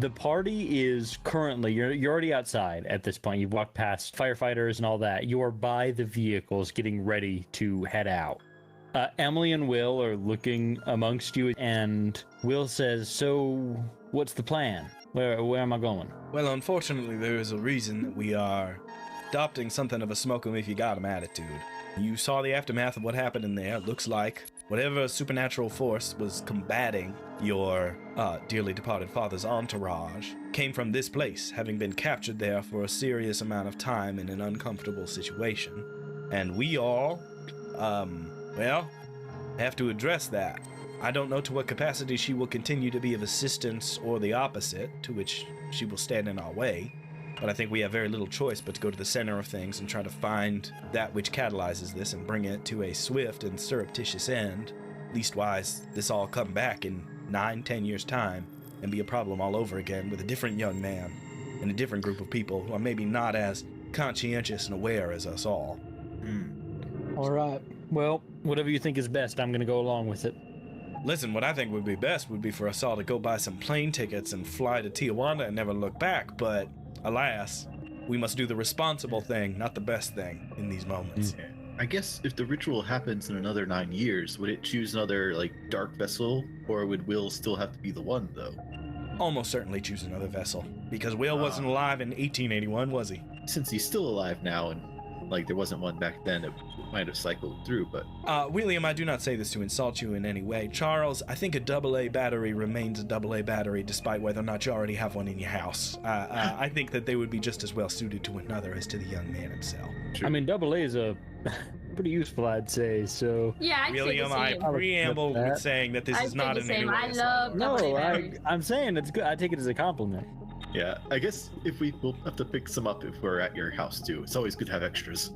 The party is currently, you're already outside at this point. You've walked past firefighters and all that. You are by the vehicles getting ready to head out. Emily and Will are looking amongst you, and Will says, so what's the plan? Where am I going? Well, unfortunately, there is a reason that we are adopting something of a smoke 'em if you got 'em attitude. You saw the aftermath of what happened in there. It looks like whatever supernatural force was combating your dearly departed father's entourage came from this place, having been captured there for a serious amount of time in an uncomfortable situation. And we all, well, have to address that. I don't know to what capacity she will continue to be of assistance or the opposite, to which she will stand in our way. But I think we have very little choice but to go to the center of things and try to find that which catalyzes this and bring it to a swift and surreptitious end. Leastwise, this all come back in 9-10 years' time and be a problem all over again with a different young man and a different group of people who are maybe not as conscientious and aware as us all. All right. Well, whatever you think is best, I'm going to go along with it. Listen, what I think would be best would be for us all to go buy some plane tickets and fly to Tijuana and never look back, but alas, we must do the responsible thing, not the best thing in these moments. I guess if the ritual happens in another 9 years, would it choose another, dark vessel, or would Will still have to be the one, though? Almost certainly choose another vessel, because Will wasn't alive in 1881, was he? Since he's still alive now, and, there wasn't one back then, it might have cycled through, but... William, I do not say this to insult you in any way. Charles, I think a AA battery remains a AA battery, despite whether or not you already have one in your house. I think that they would be just as well suited to another as to the young man himself. Sure. I mean, AA is a pretty useful, I'd say, so... Yeah, William, I preamble with saying that this is not in any way. I love AA. I'm saying it's good. I take it as a compliment. Yeah, I guess we'll have to pick some up if we're at your house too. It's always good to have extras.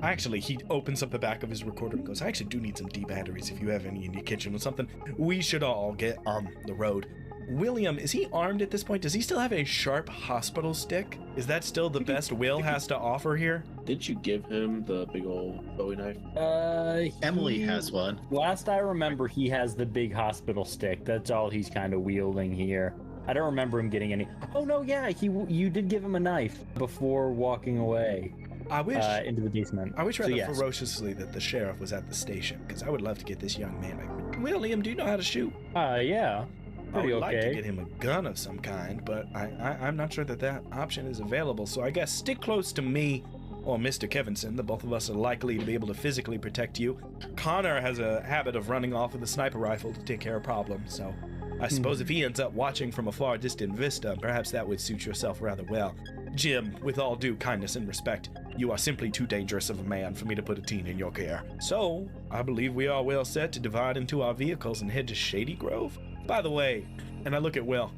Actually, he opens up the back of his recorder and goes, I actually do need some D batteries if you have any in your kitchen or something. We should all get on the road. William, is he armed at this point? Does he still have a sharp hospital stick? Is that still the best Will has to offer here? Did you give him the big old Bowie knife? Emily has one. Last I remember, he has the big hospital stick. That's all he's kind of wielding here. I don't remember him getting any. Oh no, yeah, you did give him a knife before walking away. I wish into the basement. I wish rather ferociously that the sheriff was at the station, because I would love to get this young man. William, do you know how to shoot? Yeah, pretty I would okay. like to get him a gun of some kind, but I'm not sure that option is available. So I guess stick close to me or Mr. Kevinson. The both of us are likely to be able to physically protect you. Connor has a habit of running off with a sniper rifle to take care of problems, so I suppose if he ends up watching from a far distant vista, perhaps that would suit yourself rather well. Jim, with all due kindness and respect, you are simply too dangerous of a man for me to put a teen in your care. So, I believe we are well set to divide into our vehicles and head to Shady Grove. By the way, and I look at Will,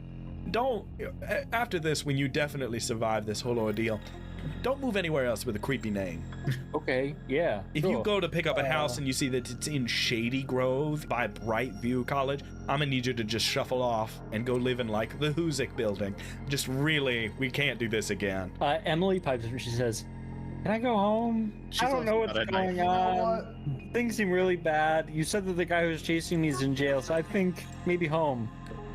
after this, when you definitely survive this whole ordeal, don't move anywhere else with a creepy name. Okay, yeah. If you go to pick up a house and you see that it's in Shady Grove by Bright View College, I'm gonna need you to just shuffle off and go live in the Huzik building. Just really, we can't do this again. Emily pipes up. She says, "Can I go home? I don't know what's going on. Things seem really bad. You said that the guy who was chasing me is in jail, so I think maybe home."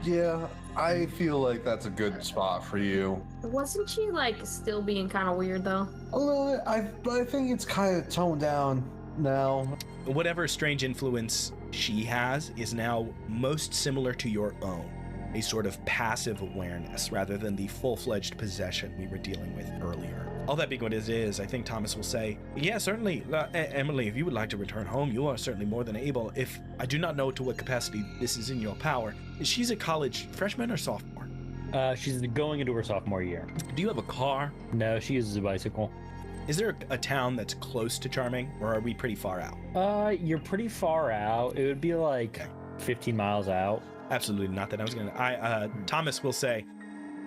Yeah, I feel like that's a good spot for you. Wasn't she still being kind of weird though? Although I think it's kind of toned down now. Whatever strange influence she has is now most similar to your own. A sort of passive awareness rather than the full-fledged possession we were dealing with earlier. All that being what it is, I think Thomas will say, yeah, certainly, Emily, if you would like to return home, you are certainly more than able. If I do not know to what capacity this is in your power. She's a college freshman or sophomore? She's going into her sophomore year. Do you have a car? No, she uses a bicycle. Is there a town that's close to Charming, or are we pretty far out? You're pretty far out. It would be 15 miles out. Absolutely not that I was gonna. Thomas will say,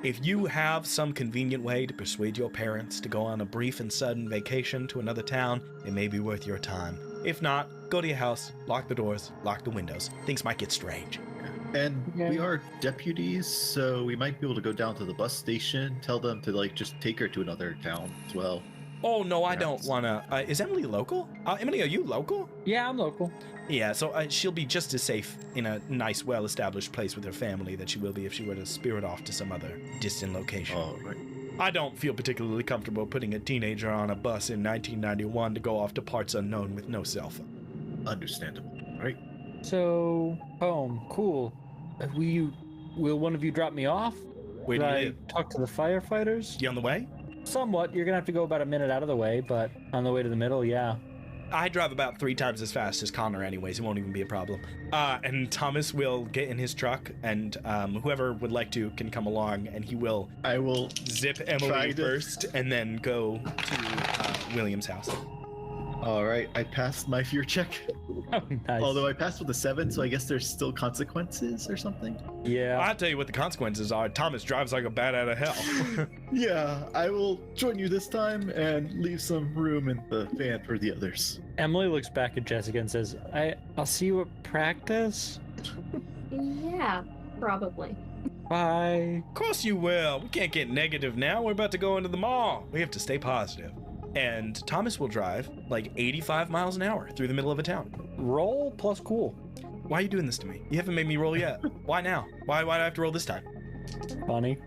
if you have some convenient way to persuade your parents to go on a brief and sudden vacation to another town, it may be worth your time. If not, go to your house, lock the doors, lock the windows. Things might get strange. And we are deputies, so we might be able to go down to the bus station, tell them to just take her to another town as well. Oh, no, I don't want to. Is Emily local? Emily, are you local? Yeah, I'm local. Yeah, so she'll be just as safe in a nice, well-established place with her family that she will be if she were to spirit off to some other distant location. All right. I don't feel particularly comfortable putting a teenager on a bus in 1991 to go off to parts unknown with no cell phone. Understandable. Right. So, home, cool. Will one of you drop me off? Where do Should you I live? talk to the firefighters? You on the way? Somewhat. You're gonna have to go about a minute out of the way, but on the way to the middle, yeah. I drive about 3 times as fast as Connor anyways. It won't even be a problem. And Thomas will get in his truck, and whoever would like to can come along, and he will I will zip try Emily to- first and then go to William's house. All right. I passed my fear check. Oh, nice. Although I passed with a 7, so I guess there's still consequences or something. yeah. I'll tell you what the consequences are. Thomas drives like a bat out of hell. Yeah, I will join you this time and leave some room in the van for the others. Emily looks back at Jessica and says, I'll see you at practice. Yeah, probably. Bye. Of course you will. We can't get negative now. We're about to go into the mall. We have to stay positive. And Thomas will drive like 85 miles an hour through the middle of a town. Roll plus cool. Why are you doing this to me? You haven't made me roll yet. Why now? Why do I have to roll this time? Funny.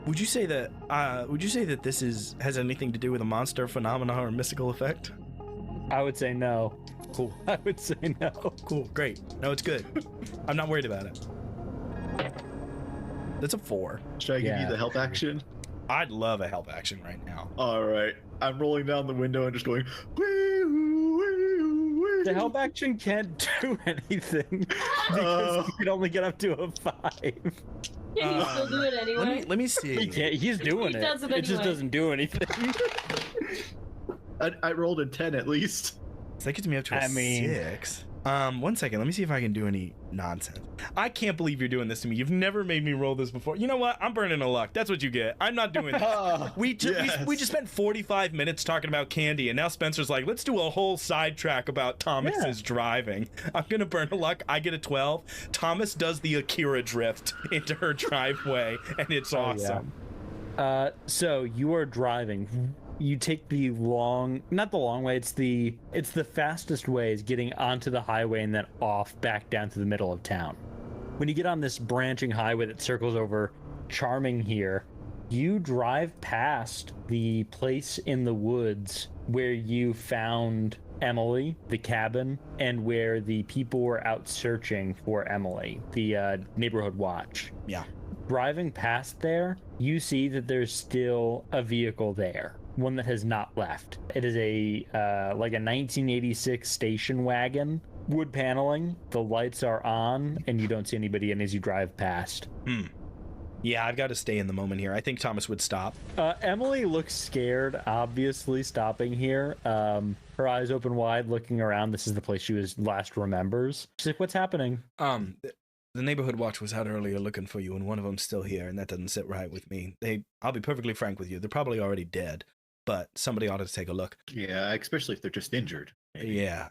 Would you say that this has anything to do with a monster phenomena or mystical effect? I would say no. Cool. I would say no. Cool. Great. No, it's good. I'm not worried about it. That's a 4. Should I give Yeah. you the help action? I'd love a help action right now. All right. I'm rolling down the window and just going. The help action can't do anything because you can only get up to a 5. Can you still do it anyway? Let me see. He can't. He's doing He it. does it It just anyway. doesn't do anything. I rolled a 10 at least. So that gets me up to a I mean- 6. 1 second. Let me see if I can do any nonsense. I can't believe you're doing this to me. You've never made me roll this before. You know what? I'm burning a luck. That's what you get. I'm not doing this. We just spent 45 minutes talking about candy, and now Spencer's like, let's do a whole sidetrack about Thomas's driving. I'm gonna burn a luck. I get a 12. Thomas does the Akira drift into her driveway, and it's awesome. So you are driving. You take the not the long way. It's the fastest way is getting onto the highway and then off back down to the middle of town. When you get on this branching highway that circles over Charming here, you drive past the place in the woods where you found Emily, the cabin, and where the people were out searching for Emily, the neighborhood watch. Yeah. Driving past there, you see that there's still a vehicle there, one that has not left. It is a like a 1986 station wagon, wood paneling. The lights are on, and you don't see anybody in as you drive past. Yeah, I've got to stay in the moment here. I think Thomas would stop. Emily looks scared, obviously stopping here. Her eyes open wide, looking around. This is the place she was last remembers. She's like, "What's happening?" The neighborhood watch was out earlier looking for you, and one of them's still here, and that doesn't sit right with me. I'll be perfectly frank with you. They're probably already dead, but somebody ought to take a look. Yeah, especially if they're just injured. Yeah.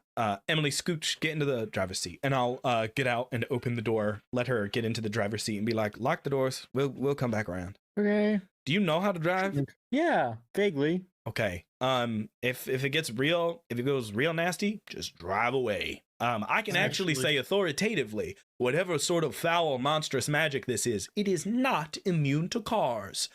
Emily, scooch, get into the driver's seat, and I'll get out and open the door, let her get into the driver's seat, and be like, lock the doors. We'll come back around. Okay. Do you know how to drive? Yeah, vaguely. Okay. If it gets real, if it goes real nasty, just drive away. I can actually say authoritatively, whatever sort of foul, monstrous magic this is, it is not immune to cars.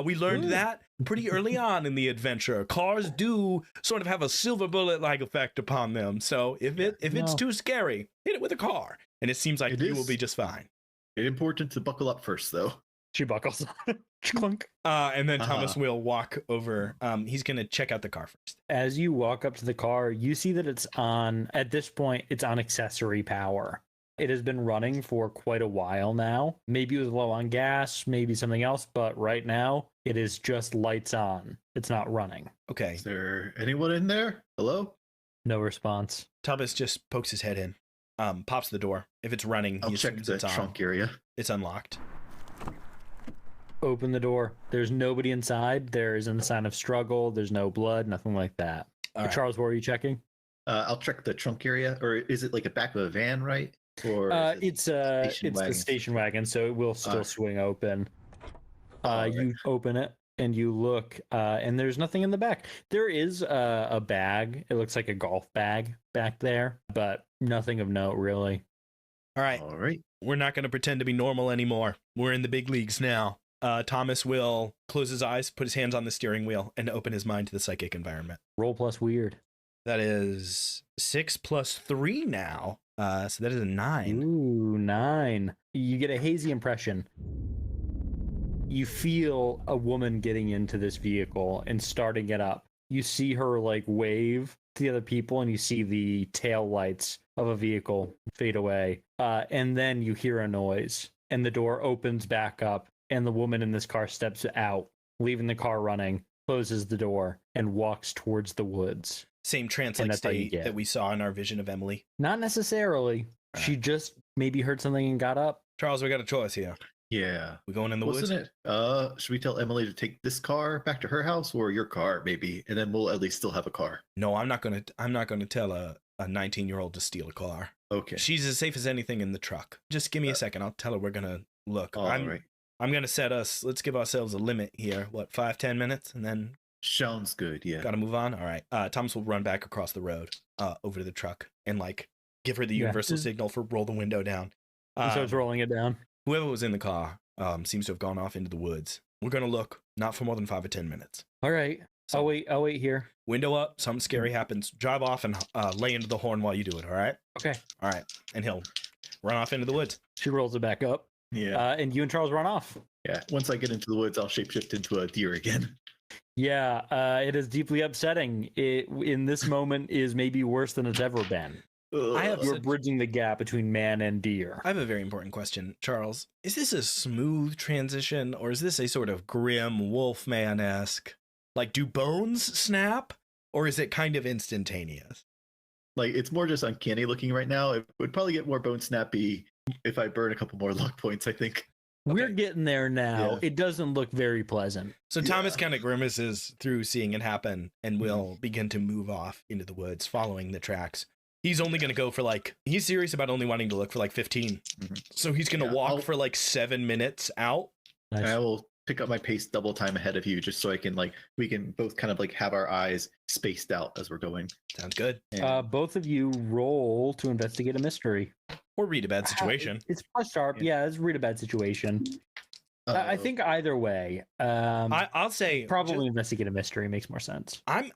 We learned that pretty early on in the adventure. Cars do sort of have a silver bullet-like effect upon them. So if it's too scary, hit it with a car, and it seems like you will be just fine. It's important to buckle up first, though. She buckles. Clunk. And then Thomas will walk over. He's gonna check out the car first. As you walk up to the car, you see that it's on, at this point, it's on accessory power. It has been running for quite a while now. Maybe it was low on gas, maybe something else, but right now it is just lights on. It's not running. Okay. Is there anyone in there? Hello? No response. Thomas just pokes his head in, pops the door. If it's running, I'll he check assumes the it's on. trunk area. It's unlocked. Open the door. There's nobody inside. There isn't a sign of struggle. There's no blood, nothing like that. All right. Charles, what are you checking? I'll check the trunk area, or is it like a back of a van, right? Or It's station the wagon? station wagon, so it will still Alright. swing open. Alright. You open it. and you look, and there's nothing in the back. There is a bag. It looks like a golf bag back there, but nothing of note, really. All right. All right. We're not going to pretend to be normal anymore. We're in the big leagues now. Thomas will close his eyes, put his hands on the steering wheel, and open his mind to the psychic environment. Roll plus weird. That is 6 plus 3 now. So that is a 9. Ooh, 9. You get a hazy impression. You feel a woman getting into this vehicle and starting it up. You see her like wave to the other people, and you see the tail lights of a vehicle fade away. And then you hear a noise, and the door opens back up, and the woman in this car steps out, leaving the car running, closes the door, and walks towards the woods. Same trance-like that's how you state get. that we saw in our vision of Emily. Not necessarily. She just maybe heard something and got up. Charles, we got a choice here. Yeah. We going in the Wasn't woods? it? Should we tell Emily to take this car back to her house or your car, maybe? And then we'll at least still have a car. No, I'm not gonna tell a 19-year-old to steal a car. Okay. She's as safe as anything in the truck. Just give me a second. I'll tell her we're gonna look. All right. I'm gonna let's give ourselves a limit here. What, 5-10 minutes? And then Sounds good, yeah. gotta move on? All right. Thomas will run back across the road, over to the truck and like give her the universal signal for roll the window down. He starts rolling it down. Whoever was in the car seems to have gone off into the woods. We're gonna look not for more than 5 or 10 minutes. All right. So- I'll wait here. Window up, something scary happens. Drive off and lay into the horn while you do it, all right? Okay. All right. And he'll run off into the woods. She rolls it back up. Yeah. And you and Charles run off. Yeah. Once I get into the woods, I'll shapeshift into a deer again. Yeah, it is deeply upsetting. It in this moment is maybe worse than it's ever been. I have You're such- bridging the gap between man and deer. I have a very important question, Charles. Is this a smooth transition, or is this a sort of grim Wolfman-esque? Like, do bones snap, or is it kind of instantaneous? Like, it's more just uncanny looking right now. It would probably get more bone snappy if I burn a couple more luck points, I think. We're Okay. getting there now. Yeah. It doesn't look very pleasant. So Yeah. Thomas kind of grimaces through seeing it happen and will begin to move off into the woods, following the tracks. He's only going to go for he's serious about only wanting to look for 15. Mhm. So he's going to Yeah, walk I'll- for 7 minutes out. Nice. I will pick up my pace double time ahead of you just so I can we can both kind of have our eyes spaced out as we're going. Sounds good. And Both of you roll to investigate a mystery. Or read a bad situation. It's plus sharp. Yeah, it's read a bad situation. I think either way. I'll say Probably investigate a mystery makes more sense. I'm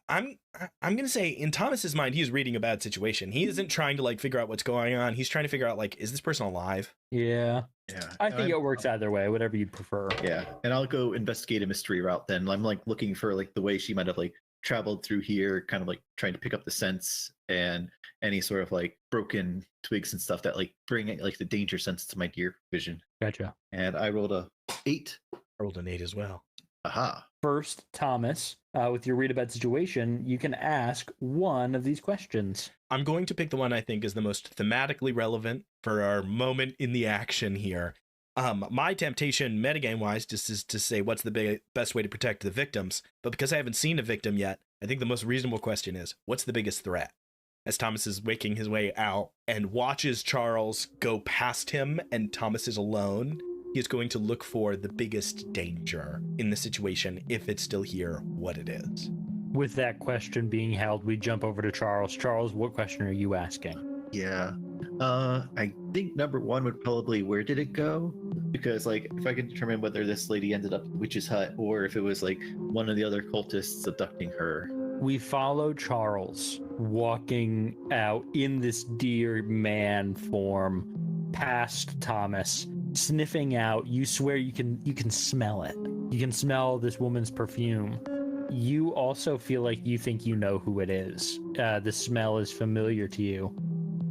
gonna say in Thomas's mind, he's reading a bad situation. He isn't trying to figure out what's going on. He's trying to figure out is this person alive? Yeah, yeah, I think it works either way. Whatever you'd prefer. Yeah, and I'll go investigate a mystery route then. I'm looking for the way she might have traveled through here, kind of trying to pick up the scents and any sort of broken twigs and stuff that bring the danger sense to my deer vision. Gotcha. And I rolled a 8. I rolled an 8 as well. Aha. First, Thomas, with your read a bad situation, you can ask one of these questions. I'm going to pick the one I think is the most thematically relevant for our moment in the action here. My temptation, metagame wise, just is to say what's the best way to protect the victims. But because I haven't seen a victim yet, I think the most reasonable question is, what's the biggest threat? As Thomas is making his way out and watches Charles go past him and Thomas is alone, he is going to look for the biggest danger in the situation, if it's still here, what it is. With that question being held, we jump over to Charles. Charles, what question are you asking? Yeah. I think number one would probably where did it go? Because if I could determine whether this lady ended up in the witch's hut or if it was one of the other cultists abducting her. We follow Charles walking out in this deer man form past Thomas, sniffing out. You swear you can smell it. You can smell this woman's perfume. You also feel like you think you know who it is. The smell is familiar to you.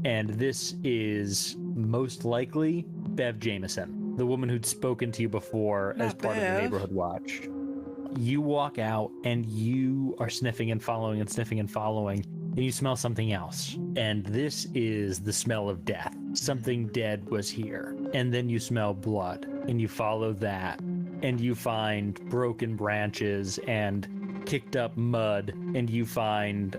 And this is most likely Bev Jameson, the woman who'd spoken to you before as Not part of the Bev. Neighborhood Watch. You walk out and you are sniffing and following and sniffing and following, and you smell something else. And this is the smell of death. Something dead was here. And then you smell blood, and you follow that, and you find broken branches and kicked up mud, and you find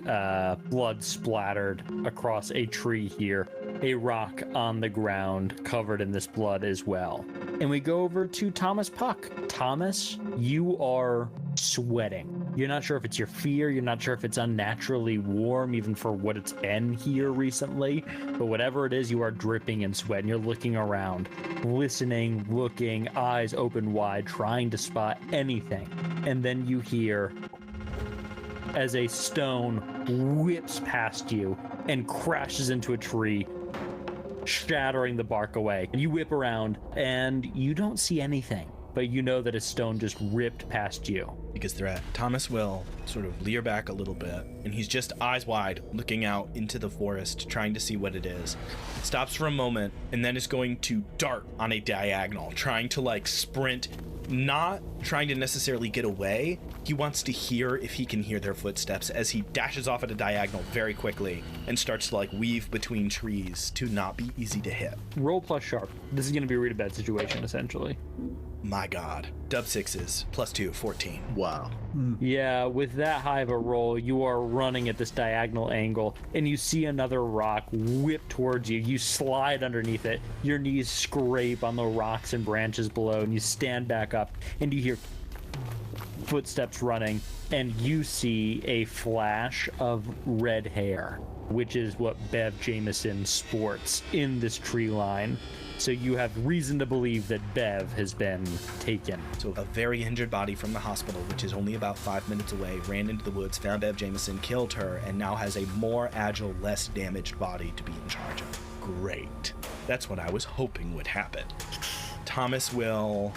blood splattered across a tree here, a rock on the ground covered in this blood as well. And we go over to Thomas Puck. Thomas, you are sweating. You're not sure if it's your fear, you're not sure if it's unnaturally warm even for what it's been here recently, but whatever it is, you are dripping in sweat and you're looking around, listening, looking, eyes open wide, trying to spot anything. And then you hear as a stone whips past you and crashes into a tree, shattering the bark away. You whip around and you don't see anything, but you know that a stone just ripped past you. Because they're at Thomas will sort of leer back a little bit, and he's just eyes wide looking out into the forest trying to see what it is. Stops for a moment and then is going to dart on a diagonal, trying to like sprint, not trying to necessarily get away. He wants to hear if he can hear their footsteps as he dashes off at a diagonal very quickly and starts to like weave between trees to not be easy to hit. Roll plus sharp. This is going to be a read a bad situation essentially. My God. Dub 6s, +2, 14. Wow. Yeah, with that high of a roll, you are running at this diagonal angle, and you see another rock whip towards you. You slide underneath it, your knees scrape on the rocks and branches below, and you stand back up, and you hear footsteps running, and you see a flash of red hair, which is what Bev Jameson sports in this tree line. So you have reason to believe that Bev has been taken. So a very injured body from the hospital, which is only about 5 minutes away, ran into the woods, found Bev Jameson, killed her, and now has a more agile, less damaged body to be in charge of. Great. That's what I was hoping would happen. Thomas will...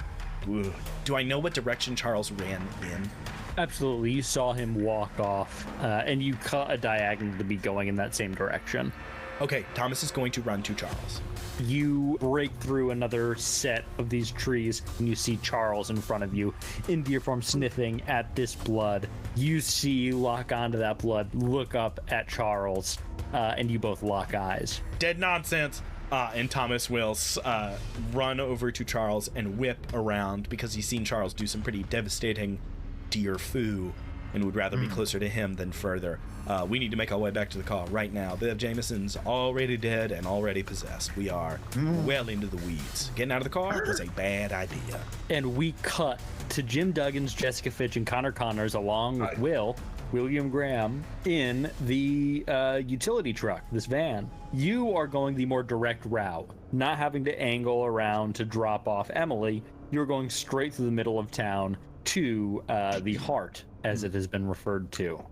Ooh. Do I know what direction Charles ran in? Absolutely. You saw him walk off, and you cut a diagonal to be going in that same direction. Okay, Thomas is going to run to Charles. You break through another set of these trees, and you see Charles in front of you, in deer form, sniffing at this blood. You see, lock onto that blood, look up at Charles, and you both lock eyes. Dead nonsense. And Thomas will run over to Charles and whip around because he's seen Charles do some pretty devastating deer foo and would rather be closer to him than further. We need to make our way back to the car right now. Bev Jameson's already dead and already possessed. We are well into the weeds. Getting out of the car was a bad idea. And we cut to Jim Duggins, Jessica Fitch, and Connor Connors, along with William Graham, in the utility truck, this van. You are going the more direct route, not having to angle around to drop off Emily. You're going straight through the middle of town to the heart, as it has been referred to.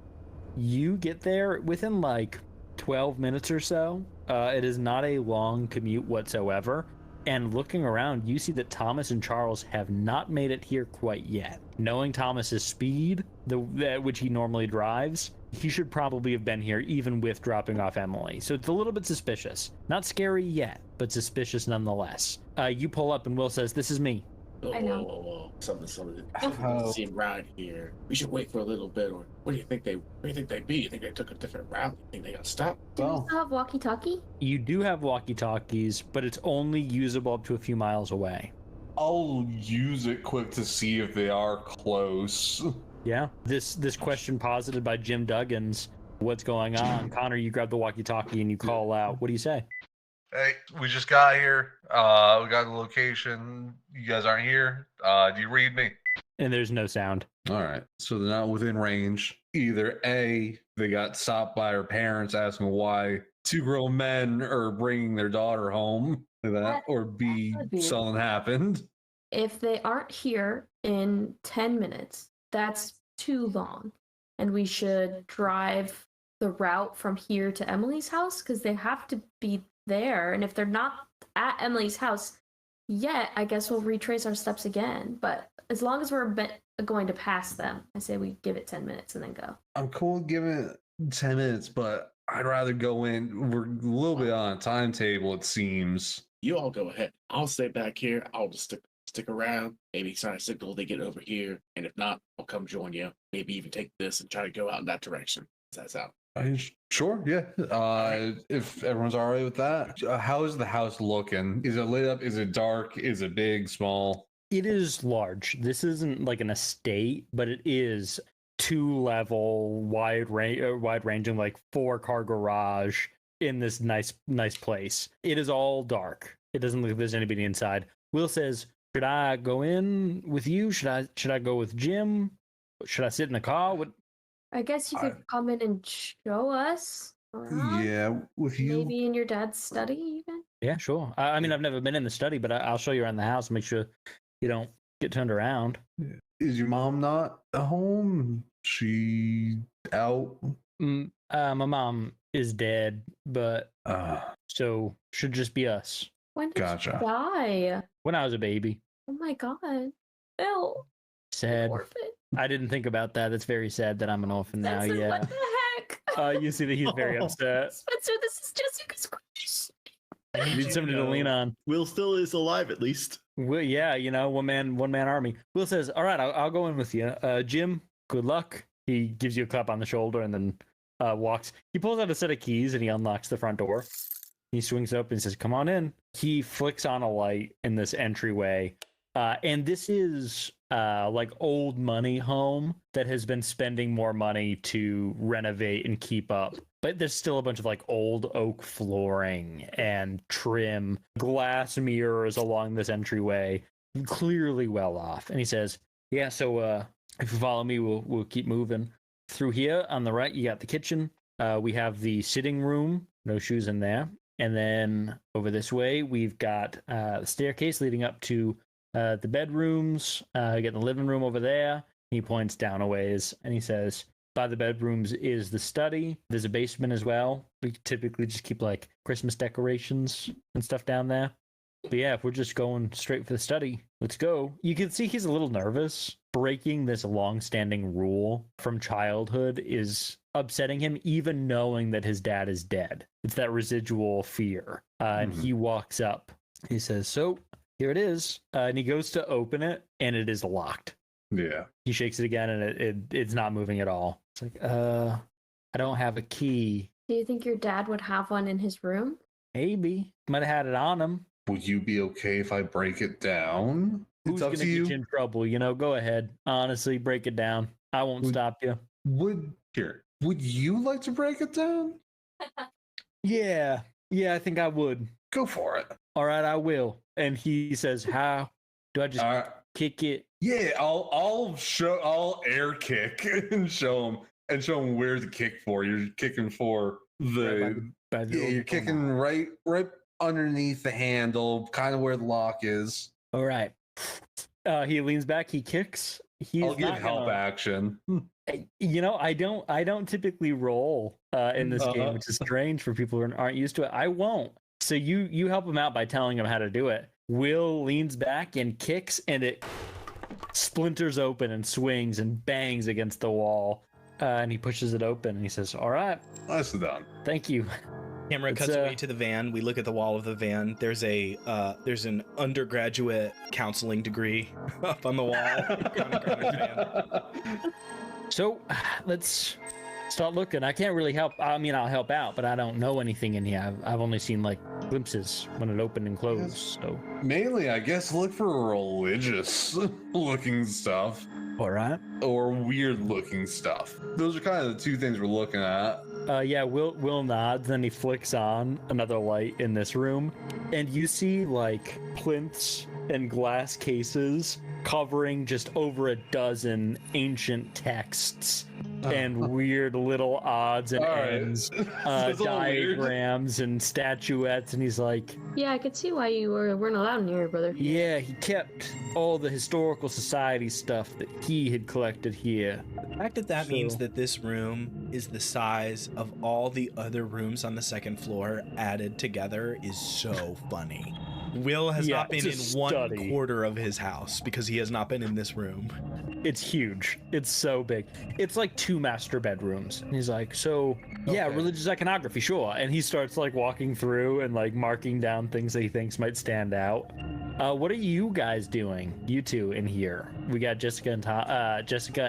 You get there within like 12 minutes or so. It is not a long commute whatsoever. And looking around, you see that Thomas and Charles have not made it here quite yet. Knowing Thomas's speed, at which he normally drives, he should probably have been here even with dropping off Emily. So it's a little bit suspicious. Not scary yet, but suspicious nonetheless. You pull up and Will says, "This is me." I know. Whoa. Something Oh. doesn't seem right here. We should wait for a little bit, or what do you think they be? You think they took a different route? You think they got stopped? Do we Oh. still have walkie-talkie? You do have walkie-talkies, but it's only usable up to a few miles away. I'll use it quick to see if they are close. Yeah. This question posited by Jim Duggins. What's going on? Connor, you grab the walkie-talkie and you call out. What do you say? Hey, we just got here. We got the location. You guys aren't here. Do you read me? And there's no sound. All right. So they're not within range. Either A, they got stopped by her parents asking why two grown men are bringing their daughter home, like that, or B, that would be- something happened. If they aren't here in 10 minutes, that's too long. And we should drive the route from here to Emily's house because they have to be there. And if they're not at Emily's house yet, I guess we'll retrace our steps again. But as long as we're going to pass them, I say we give it 10 minutes and then go. I'm cool with giving it 10 minutes, but I'd rather go in. We're a little bit on a timetable, it seems. You all go ahead. I'll stay back here. I'll just stick around. Maybe try to signal they get over here, and if not, I'll come join you. Maybe even take this and try to go out in that direction. That's out. Sure, yeah. If everyone's all right with that. How is the house looking? Is it lit up? Is it dark? Is it big, small? It is large. This isn't like an estate, but it is 2-level, wide-ranging, like 4-car garage in this nice place. It is all dark. It doesn't look like there's anybody inside. Will says, "Should I go in with you? Should I go with Jim? should I sit in the car? What? I guess you could come in and show us around. Yeah, with you. Maybe in your dad's study, even. Yeah, sure. I mean, I've never been in the study, but I'll show you around the house. Make sure you don't get turned around. Is your mom not at home? She out? My mom is dead, but so should just be us. When did Gotcha. she die? When I was a baby. Oh my god. Bill. Sad. Orphan. I didn't think about that. It's very sad that I'm an orphan now. Spencer, Yeah. what the heck? You see that he's very upset. Spencer, this is Jessica's crush. I need somebody to lean on. Will still is alive at least. Well, yeah, one man army. Will says, "All right, I'll go in with you." Jim, good luck. He gives you a clap on the shoulder and then walks. He pulls out a set of keys and he unlocks the front door. He swings up and says, "Come on in." He flicks on a light in this entryway, and this is like old money home that has been spending more money to renovate and keep up. But there's still a bunch of like old oak flooring and trim, glass mirrors along this entryway, clearly well off. And he says, "Yeah, so if you follow me, we'll keep moving. Through here on the right, you got the kitchen. We have the sitting room, no shoes in there. And then over this way, we've got the staircase leading up to the bedrooms. You get the living room over there." He points down a ways and he says, "By the bedrooms is the study. There's a basement as well. We typically just keep like Christmas decorations and stuff down there. But yeah, if we're just going straight for the study, let's go." You can see he's a little nervous. Breaking this long-standing rule from childhood is upsetting him, even knowing that his dad is dead. It's that residual fear. And he walks up. He says, "So here it is." And he goes to open it, and it is locked. Yeah. He shakes it again, and it's not moving at all. It's like, I don't have a key. Do you think your dad would have one in his room? Maybe. Might have had it on him. Would you be okay if I break it down? Who's It's up gonna to get you. you in trouble? Go ahead. Honestly, break it down. I won't stop you. Would you like to break it down? Yeah, I think I would. Go for it. All right, I will. And he says, "How do I just kick it?" Yeah, I'll air kick and show him where to kick for. You're kicking for By the you're kicking right underneath the handle, kind of where the lock is. All right. He leans back. He kicks. I'll give help action. I don't typically roll in this game, which is strange for people who aren't used to it. I won't. So you help him out by telling him how to do it. Will leans back and kicks, and it splinters open and swings and bangs against the wall. And he pushes it open and he says, "All right, Nicely done. thank you." Camera cuts away to the van. We look at the wall of the van. There's an undergraduate counseling degree up on the wall. So let's start looking. I can't really help. I mean, I'll help out, but I don't know anything in here. I've only seen like glimpses when it opened and closed. So Mainly, I guess, look for religious looking stuff all right. or weird looking stuff. Those are kind of the two things we're looking at. Yeah, Will nods, then he flicks on another light in this room, and you see like plinths and glass cases covering just over a dozen ancient texts and weird little odds and ends, That's a little weird. diagrams and statuettes, and he's like, Yeah, I could see why you weren't allowed in here, brother. yeah, he kept all the historical society stuff that he had collected here. The fact that means that this room is the size of all the other rooms on the second floor added together is so funny. Will has not been in it's a 1 study. quarter of his house because he has not been in this room. It's huge. It's so big. It's like 2 master bedrooms. And he's like, so yeah, Okay. religious iconography, sure. And he starts like walking through and like marking down things that he thinks might stand out. What are you guys doing? You two in here. We got Jessica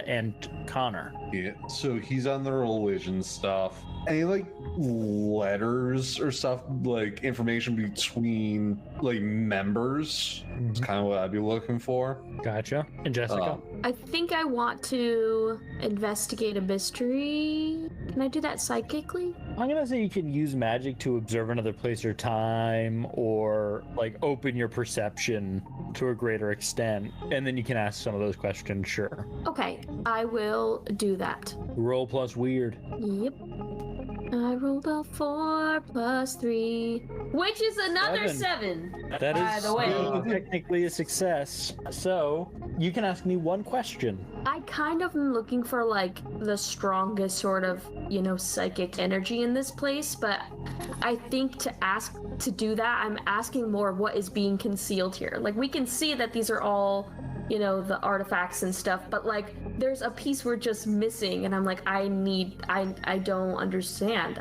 and Connor. Yeah, so he's on the religion stuff. Any like letters or stuff, like information between like members? It's kind of what I'd be looking for. Gotcha. And Jessica? I think I want to investigate a mystery. Can I do that psychically? I'm gonna say you can use magic to observe another place or time, or like open your perception to a greater extent, and then you can ask some of those questions. Sure. Okay, I will do that. Roll plus weird. Yep. I rolled a 4 plus 3, which is another 7. That By is the way. still technically a success. So you can ask me one question. I kind of am looking for like the strongest sort of, psychic energy in this place, but I think to do that, I'm asking more of what is being concealed here. Like, we can see that these are all, the artifacts and stuff, but like there's a piece we're just missing, and I'm like, I don't understand.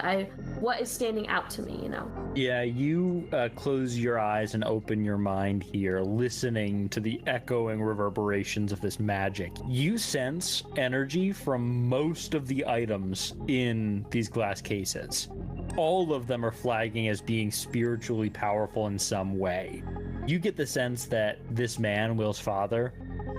What is standing out to me, Yeah, you close your eyes and open your mind here, listening to the echoing reverberations of this magic. You sense energy from most of the items in these glass cases. All of them are flagging as being spiritually powerful in some way. You get the sense that this man, Will's father,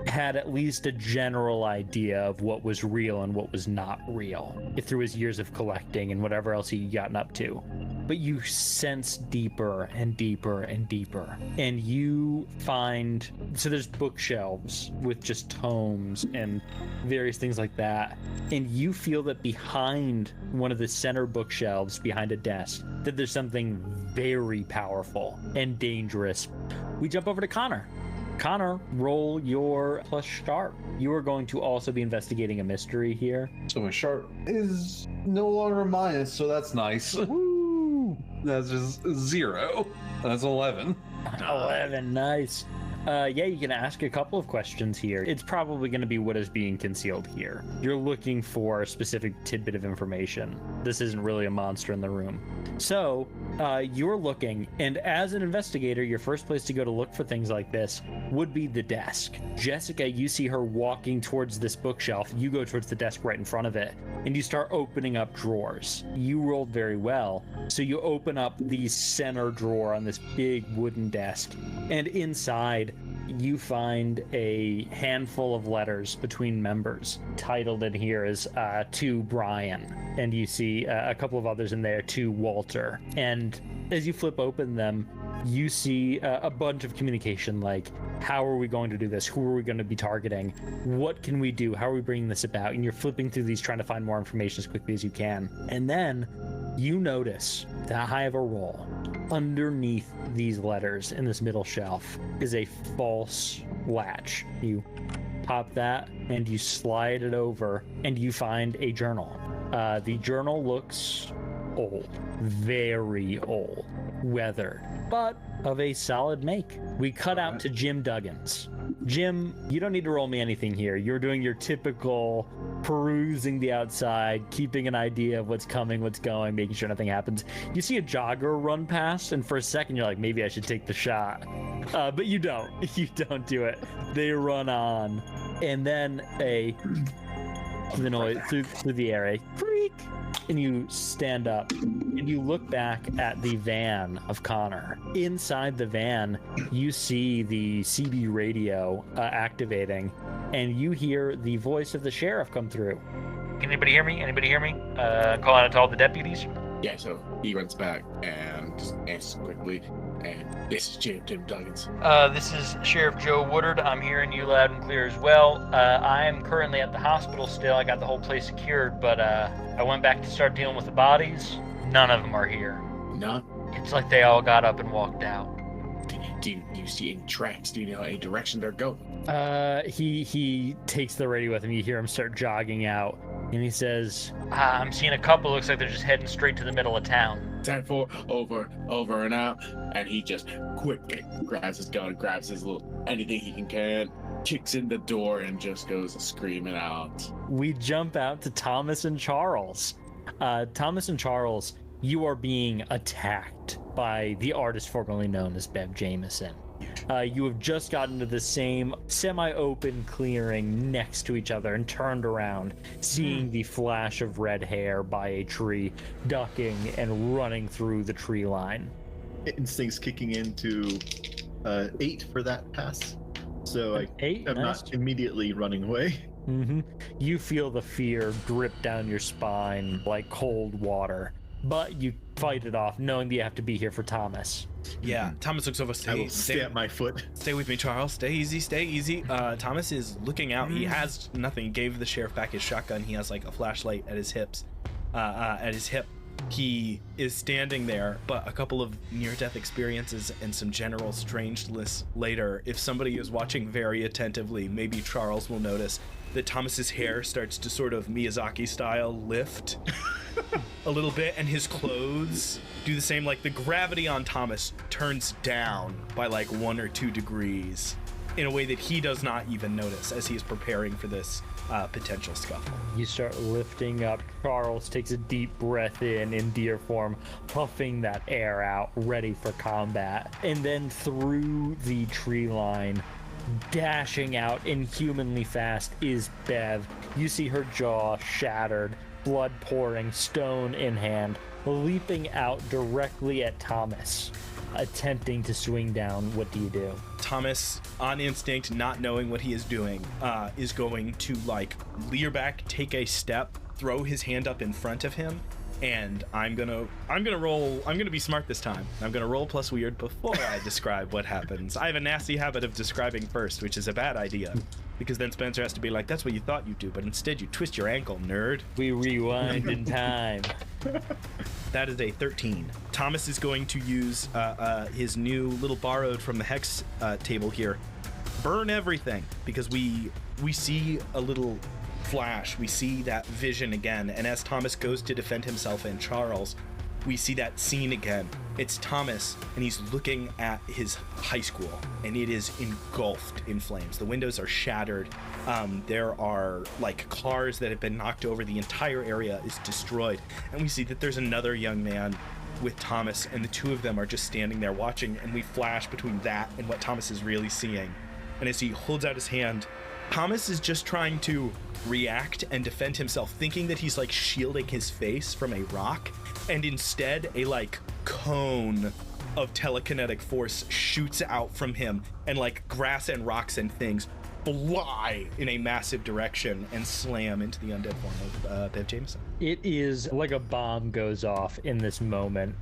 had at least a general idea of what was real and what was not real through his years of collecting and whatever else he'd gotten up to. But you sense deeper and deeper and deeper. And you find, so there's bookshelves with just tomes and various things like that. And you feel that behind one of the center bookshelves, behind a desk, that there's something very powerful and dangerous. We jump over to Connor. Connor, roll your plus sharp. You are going to also be investigating a mystery here. So my sharp is no longer a minus, so that's nice. Woo! That's just 0. That's 11. 11, nice. Yeah, you can ask a couple of questions here. It's probably going to be what is being concealed here. You're looking for a specific tidbit of information. This isn't really a monster in the room. So, you're looking, and as an investigator, your first place to go to look for things like this would be the desk. Jessica, you see her walking towards this bookshelf. You go towards the desk right in front of it, and you start opening up drawers. You rolled very well, so you open up the center drawer on this big wooden desk, and inside, you find a handful of letters between members. Titled in here is to Brian, and you see a couple of others in there to Walter. And as you flip open them, you see a bunch of communication, like, how are we going to do this? Who are we going to be targeting? What can we do? How are we bringing this about? And you're flipping through these, trying to find more information as quickly as you can. And then you notice that high of a roll. Underneath these letters in this middle shelf is a false latch. You pop that and you slide it over, and you find a journal. The journal looks old, very old, weathered, but of a solid make. We cut out to Jim Duggins. Jim, you don't need to roll me anything here. You're doing your typical perusing the outside, keeping an idea of what's coming, what's going, making sure nothing happens. You see a jogger run past, and for a second you're like, maybe I should take the shot. But you don't. You don't do it. They run on. And then the noise through the air, a freak, and you stand up and you look back at the van of Connor. Inside the van, you see the CB radio activating, and you hear the voice of the sheriff come through. Can anybody hear me? Calling out to all the deputies. Yeah, so he runs back and just answers quickly. And this is Jim Duggins. This is Sheriff Joe Woodard. I'm hearing you loud and clear as well. I am currently at the hospital still. I got the whole place secured, but I went back to start dealing with the bodies. None of them are here. None? It's like they all got up and walked out. Do you see any tracks? Do you know any direction they're going? He takes the radio with him. You hear him start jogging out, and he says, I'm seeing a couple. Looks like they're just heading straight to the middle of town. 10-4, over and out. And he just quickly grabs his gun, grabs his little anything he can, kicks in the door, and just goes screaming out. We jump out to Thomas and Charles. Thomas and Charles, you are being attacked by the artist formerly known as Bev Jameson. You have just gotten to the same semi-open clearing next to each other and turned around, seeing the flash of red hair by a tree, ducking and running through the tree line. Instincts kicking into 8 for that pass. So I'm not immediately running away. Mm-hmm. You feel the fear drip down your spine like cold water. but you fight it off, knowing that you have to be here for Thomas. Yeah, Thomas looks over. I will stay at my foot. Stay with me, Charles. Stay easy, stay easy. Thomas is looking out. He has nothing. He gave the sheriff back his shotgun. He has like a flashlight at his hips, at his hip. He is standing there, but a couple of near-death experiences and some general strangeness later, if somebody is watching very attentively, maybe Charles will notice that Thomas's hair starts to sort of Miyazaki style lift a little bit, and his clothes do the same. Like the gravity on Thomas turns down by like 1 or 2 degrees in a way that he does not even notice as he is preparing for this potential scuffle. You start lifting up. Charles takes a deep breath in deer form, puffing that air out, ready for combat. And then through the tree line, dashing out inhumanly fast, is Bev. You see her jaw shattered, blood pouring, stone in hand, leaping out directly at Thomas, attempting to swing down. What do you do? Thomas, on instinct, not knowing what he is doing, is going to like leer back, take a step, throw his hand up in front of him, and I'm gonna be smart this time. I'm gonna roll plus weird before I describe what happens. I have a nasty habit of describing first, which is a bad idea, because then Spencer has to be like, that's what you thought you'd do, but instead you twist your ankle, nerd. We rewind in time. That is a 13. Thomas is going to use his new little borrowed from the hex table here. Burn everything, because we see a little flash. We see that vision again. And as Thomas goes to defend himself and Charles, we see that scene again. It's Thomas, and he's looking at his high school, and it is engulfed in flames. The windows are shattered. There are like cars that have been knocked over. The entire area is destroyed. And we see that there's another young man with Thomas, and the two of them are just standing there watching, and we flash between that and what Thomas is really seeing. And as he holds out his hand, Thomas is just trying to react and defend himself, thinking that he's like shielding his face from a rock, and instead a like cone of telekinetic force shoots out from him, and like grass and rocks and things fly in a massive direction and slam into the undead form of Bev Jameson. It is like a bomb goes off in this moment.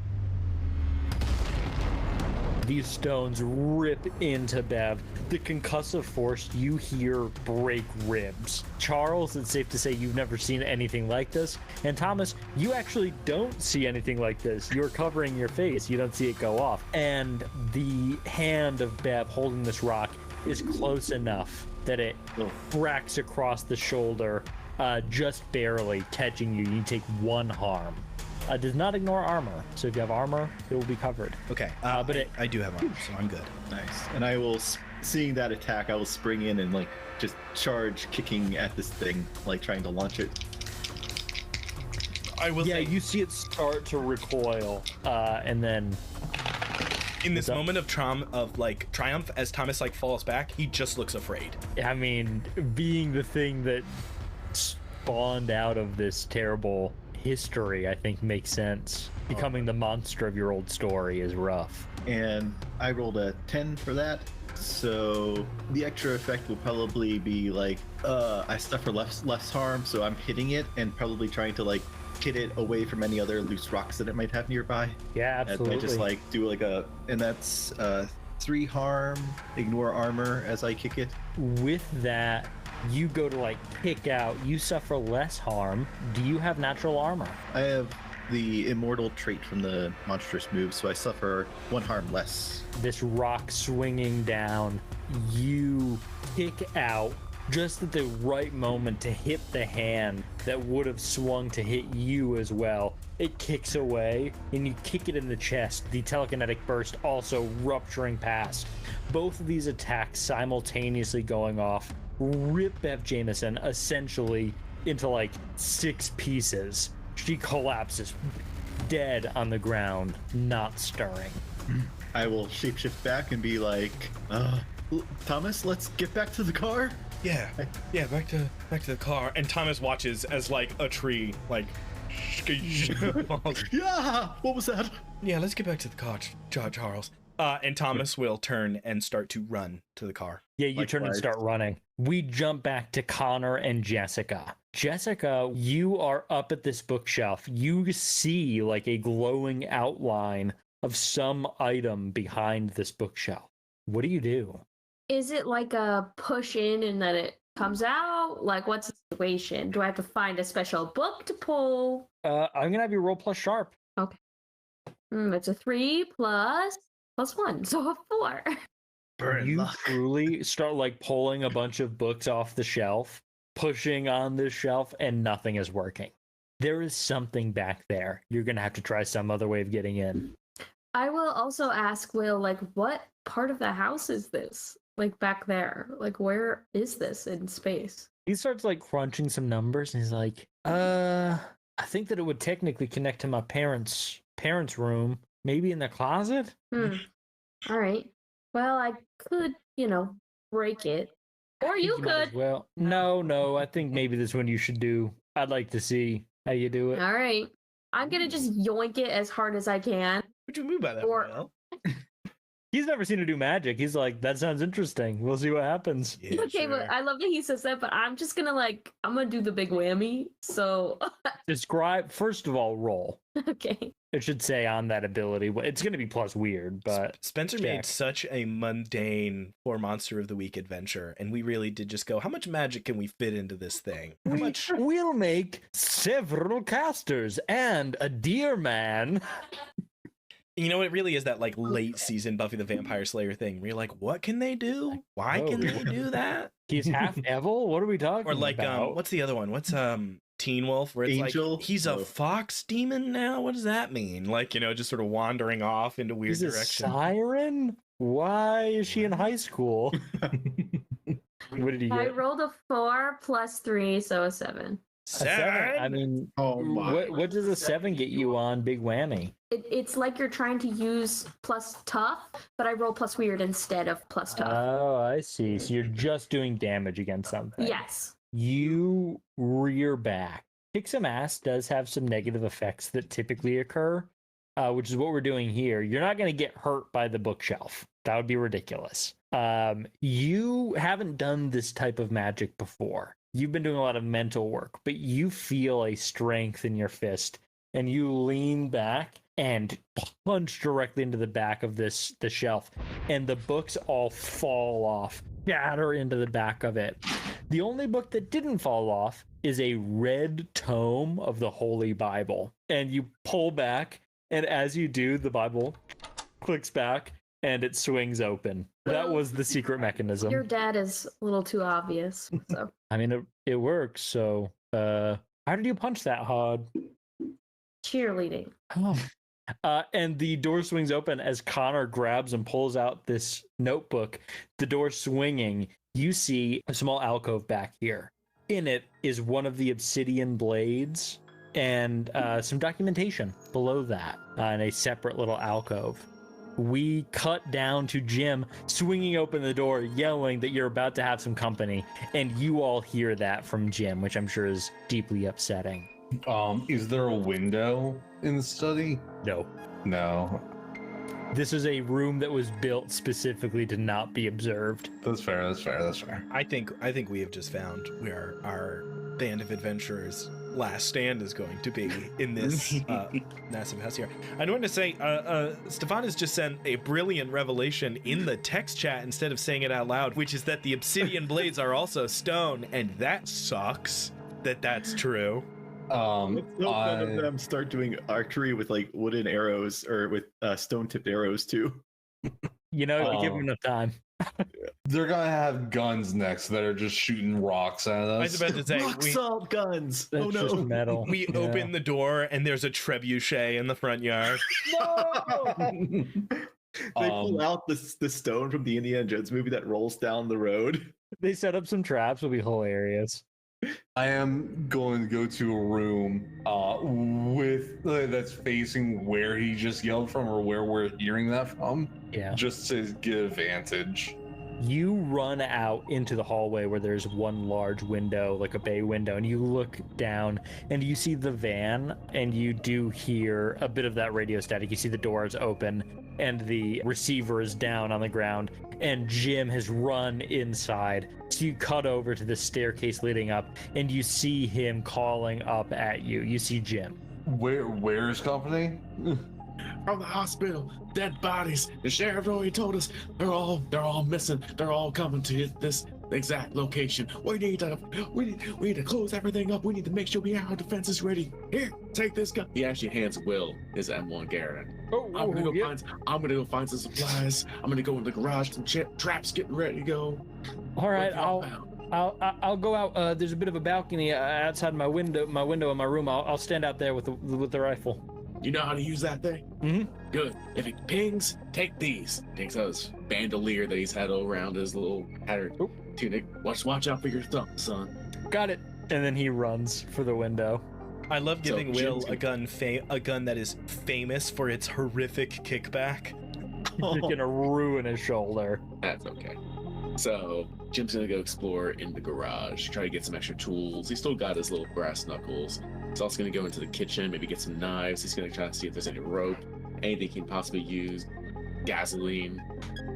These stones rip into Bev. The concussive force you hear break ribs. Charles, it's safe to say you've never seen anything like this. And Thomas, you actually don't see anything like this. You're covering your face. You don't see it go off. And the hand of Bev holding this rock is close enough that it cracks across the shoulder, just barely catching you. You take 1 harm. Does not ignore armor, so if you have armor, it will be covered. Okay, but I do have armor, so I'm good. Nice. And I will, seeing that attack, I will spring in and like just charge, kicking at this thing, like trying to launch it. I will. Yeah, say, you see it start to recoil, and then in this moment of triumph, as Thomas like falls back, he just looks afraid. I mean, being the thing that spawned out of this terrible history, I think makes sense. Becoming the monster of your old story is rough. And I rolled a 10 for that, so the extra effect will probably be like I suffer less harm, so I'm hitting it and probably trying to like hit it away from any other loose rocks that it might have nearby. Yeah, absolutely. And I just like do like and that's 3 harm, ignore armor as I kick it. With that, you go to like kick out, you suffer less harm. Do you have natural armor? I have the immortal trait from the monstrous move, so I suffer 1 harm less. This rock swinging down, you kick out just at the right moment to hit the hand that would have swung to hit you as well. It kicks away, and you kick it in the chest, the telekinetic burst also rupturing past. Both of these attacks simultaneously going off rip Bev Jameson essentially into like 6 pieces. She collapses dead on the ground, not stirring. I will shapeshift back and be like, Thomas, let's get back to the car. Yeah, back to the car. And Thomas watches as like a tree like falls. Yeah, what was that? Yeah, let's get back to the car, Charles. And Thomas will turn and start to run to the car. Yeah, you turn and start running. We jump back to Connor and Jessica. Jessica, you are up at this bookshelf. You see like a glowing outline of some item behind this bookshelf. What do you do? Is it like a push in and then it comes out? Like, what's the situation? Do I have to find a special book to pull? I'm gonna have you roll plus sharp. Okay. It's a 3 plus 1, so a 4. You truly start like pulling a bunch of books off the shelf, pushing on this shelf, and nothing is working. There is something back there. You're gonna have to try some other way of getting in. I will also ask Will, like, what part of the house is this? Like, back there? Like, where is this in space? He starts like crunching some numbers and he's like, I think that it would technically connect to my parents' room, maybe in the closet. All right. Well, I could, break it. Or you could. Well, no, I think maybe this one you should do. I'd like to see how you do it. All right. I'm going to just yoink it as hard as I can. What do you mean by that, Or- Will? He's never seen her do magic. He's like, that sounds interesting. We'll see what happens. Yeah, Okay, but I love that he says that, but I'm just going to, I'm going to do the big whammy. So, Describe, first of all, roll. okay. It should say on that ability. It's going to be plus weird, but Spencer check. made such a mundane for Monster of the Week adventure, and we really did just go, how much magic can we fit into this thing? How much? We'll make several casters and a deer man. You know, it really is that like late season Buffy the Vampire Slayer thing where you're like, what can they do? Why can they do that? He's half evil? What are we talking Or like, about? what's the other one? What's Teen Wolf, where it's Angel? like he's a fox demon now? What does that mean? Like, just sort of wandering off into weird He's a direction. siren? Why is she in high school? What did he I get? rolled a 4 plus 3, so a 7. A 7. I mean, Oh my. what does a 7 get you on Big Whammy? It's like you're trying to use plus tough, but I roll plus weird instead of plus tough. Oh, I see. So you're just doing damage against something. Yes. You rear back. Kick some ass does have some negative effects that typically occur, which is what we're doing here. You're not going to get hurt by the bookshelf. That would be ridiculous. You haven't done this type of magic before. You've been doing a lot of mental work, but you feel a strength in your fist, and you lean back and punch directly into the back of the shelf, and the books all fall off, shatter into the back of it. The only book that didn't fall off is a red tome of the Holy Bible, and you pull back, and as you do, the Bible clicks back and it swings open. That was the secret mechanism. Your dad is a little too obvious. So I mean, it works. So, how did you punch that hard? cheerleading. Oh. And the door swings open as Connor grabs and pulls out this notebook. The door swinging, you see a small alcove back here. In it is one of the obsidian blades and some documentation below that in a separate little alcove. We cut down to Jim swinging open the door, yelling that you're about to have some company, and you all hear that from Jim, which I'm sure is deeply upsetting. Is there a window in the study? No. No. This is a room that was built specifically to not be observed. That's fair. That's fair. That's fair. I think we have just found where our band of adventurers' last stand is going to be in this massive house here. I wanted to say, Stefan has just sent a brilliant revelation in the text chat instead of saying it out loud, which is that the obsidian blades are also stone, and that sucks that that's true. Let's hope none of them start doing archery with like wooden arrows or with stone-tipped arrows too. You know, give them enough time. They're gonna have guns next that are just shooting rocks at us. I was about to say, Rock salt guns. That's Oh no! just metal. we Yeah. open the door and there's a trebuchet in the front yard. They pull out the stone from the Indiana Jones movie that rolls down the road. They set up some traps. Will be hilarious. I am going to go to a room with that's facing where he just yelled from, or where we're hearing that from, Yeah. just to get advantage. You run out into the hallway where there's one large window, like a bay window, and you look down and you see the van, and you do hear a bit of that radio static. You see the doors open and the receiver is down on the ground, and Jim has run inside. So you cut over to the staircase leading up, and you see him calling up at you. You see Jim. Where's company? From the hospital, dead bodies. The sheriff already told us they're all missing. They're all coming to this exact location. We need to close everything up. We need to make sure we have our defenses ready. Here, take this gun. He actually hands Will his M1 Garand. I'm gonna go find some supplies. I'm gonna go in the garage. Some traps getting ready to go. All right, I'll go out. There's a bit of a balcony outside my window in my room. I'll stand out there with the rifle. You know how to use that thing? Mm-hmm. Good. If it pings, take these. Takes out his bandolier that he's had all around his little tunic. Watch out for your thumb, son. Got it. And then he runs for the window. I love giving Will Jim's a gun that is famous for its horrific kickback. You're gonna ruin his shoulder. That's okay. So Jim's gonna go explore in the garage, try to get some extra tools. He's still got his little brass knuckles. He's also gonna go into the kitchen, maybe get some knives. He's gonna try to see if there's any rope, anything he can possibly use, gasoline.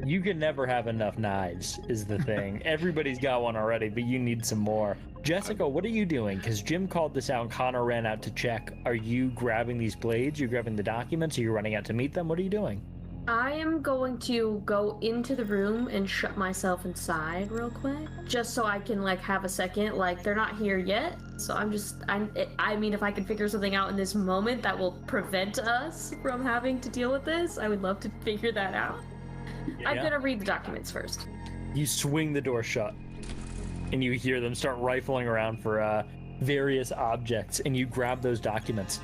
You can never have enough knives, is the thing. Everybody's got one already, but you need some more. Jessica, what are you doing? Because Jim called this out and Connor ran out to check. Are you grabbing these blades? You're grabbing the documents? Are you running out to meet them? What are you doing? I am going to go into the room and shut myself inside real quick, just so I can have a second. They're not here yet, so I mean, if I can figure something out in this moment that will prevent us from having to deal with this, I would love to figure that out. I'm gonna read the documents first. You swing the door shut, and you hear them start rifling around for various objects, and you grab those documents.